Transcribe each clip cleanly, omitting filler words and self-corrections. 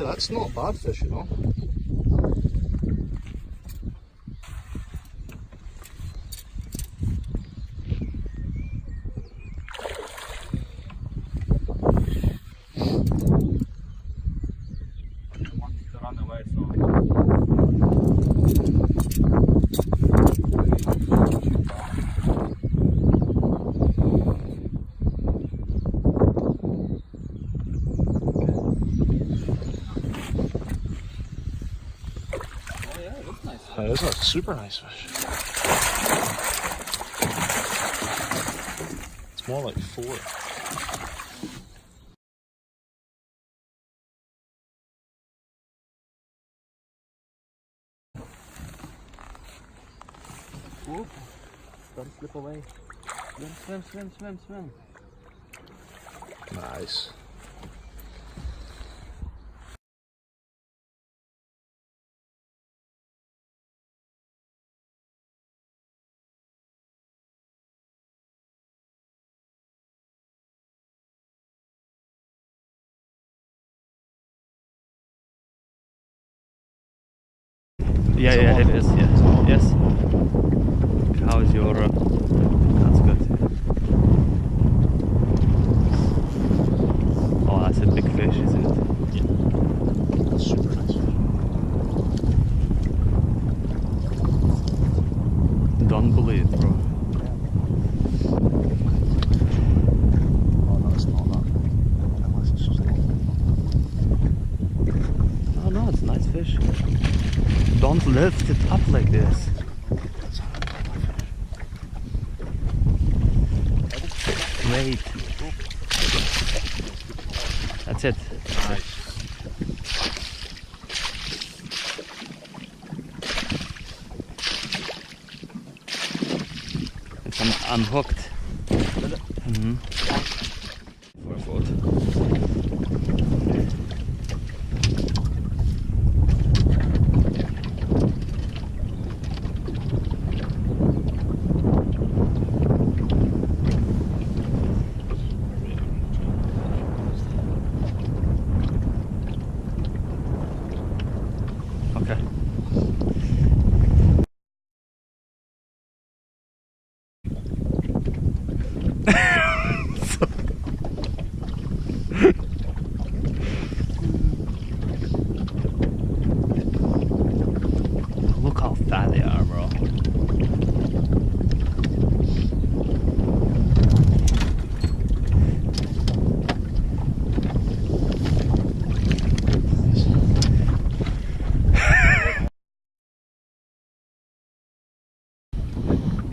Yeah, that's not a bad fish, you know. That is a super nice fish. It's more like 4. Whoop. Don't slip away. Swim, swim, swim, swim. Nice. Yeah, yeah, it is. Yeah. Yes. How's your? That's good. Oh, that's a big fish, isn't it? Yeah. That's super nice fish. Don't believe it, bro. Oh no, it's not that. Unless it's just long. Oh no, it's a nice fish. Don't lift it up like this. Great. That's it. Nice. It's unhooked. Mm-hmm. 4 foot. Okay. Look how fat they are, bro.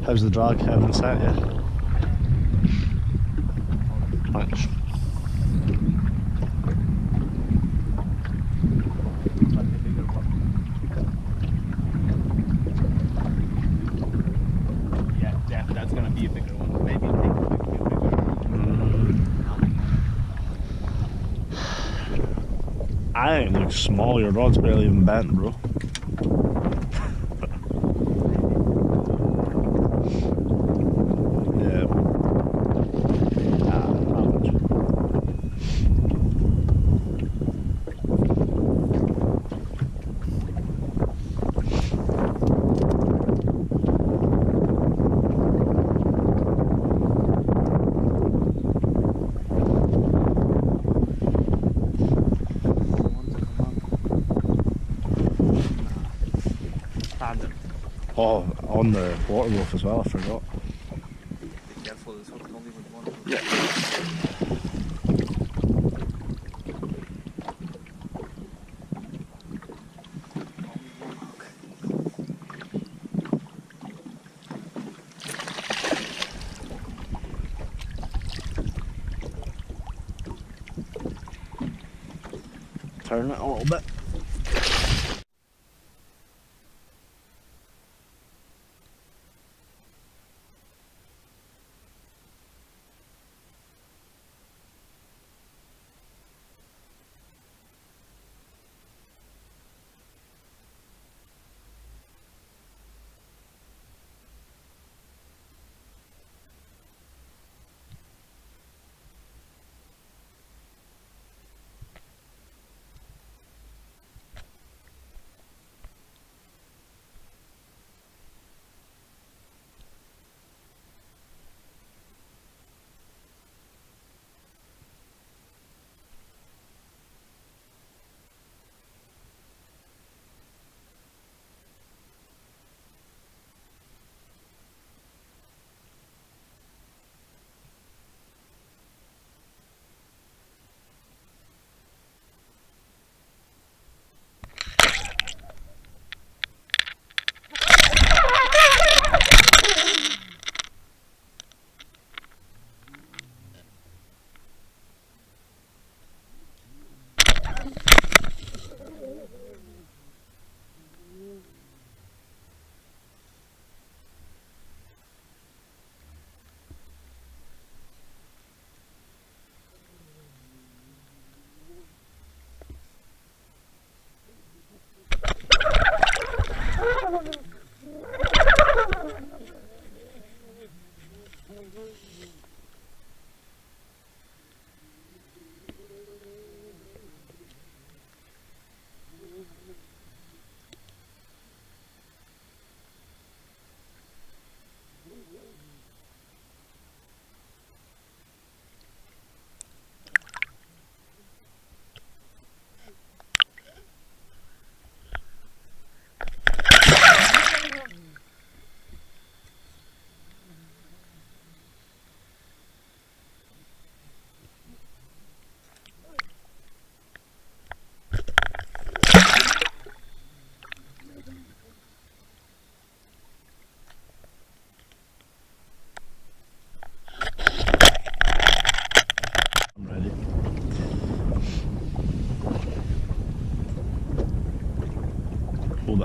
How's the drag? Haven't set yet. Thanks. Yeah, that's gonna be a bigger one. Maybe take a bigger. I think it looks small. Your rod's barely even bent, bro. Yeah. Average. Oh, on the water wolf as well, I forgot. Be careful, this hook only with one. Yeah. Turn it a little bit.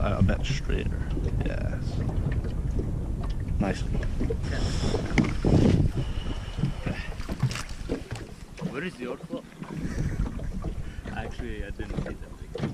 it out a bit straighter. Yes. Nice. Where is your club? Actually, I didn't see that big, so.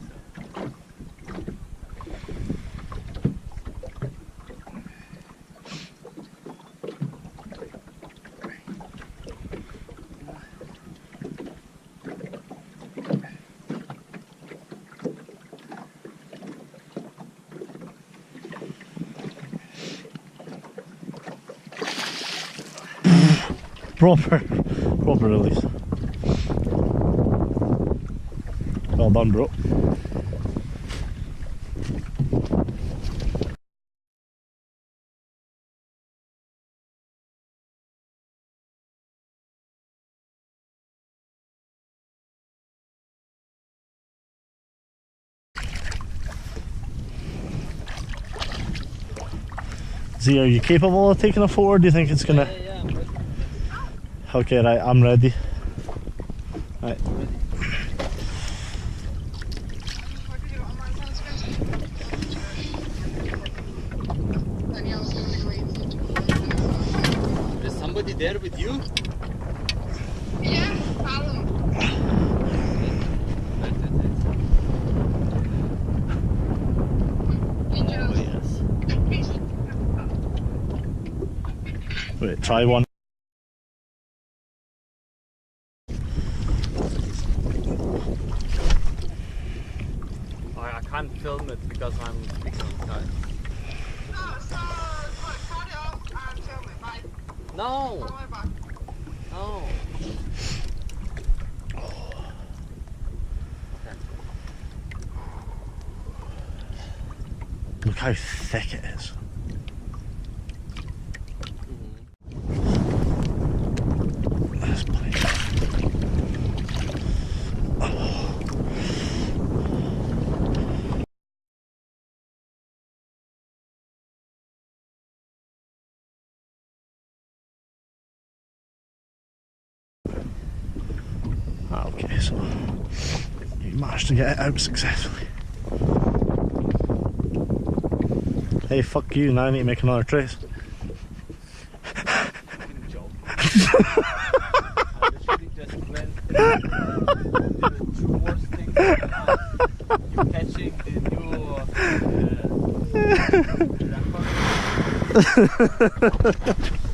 Proper release. Well done, bro. Z, are you capable of taking a photo, or do you think it's gonna... Yeah, I'm ready. Okay, right, I'm ready. Right. Is somebody there with you? Yeah, follow. Oh, yes. Wait, try one. I can't film it because I'm speaking inside. No! No! Look how thick it is. That's Pike. Okay, so you managed to get it out successfully. Hey, fuck you, now I need to make another trace. Job. I literally just went the two worst things you catching the new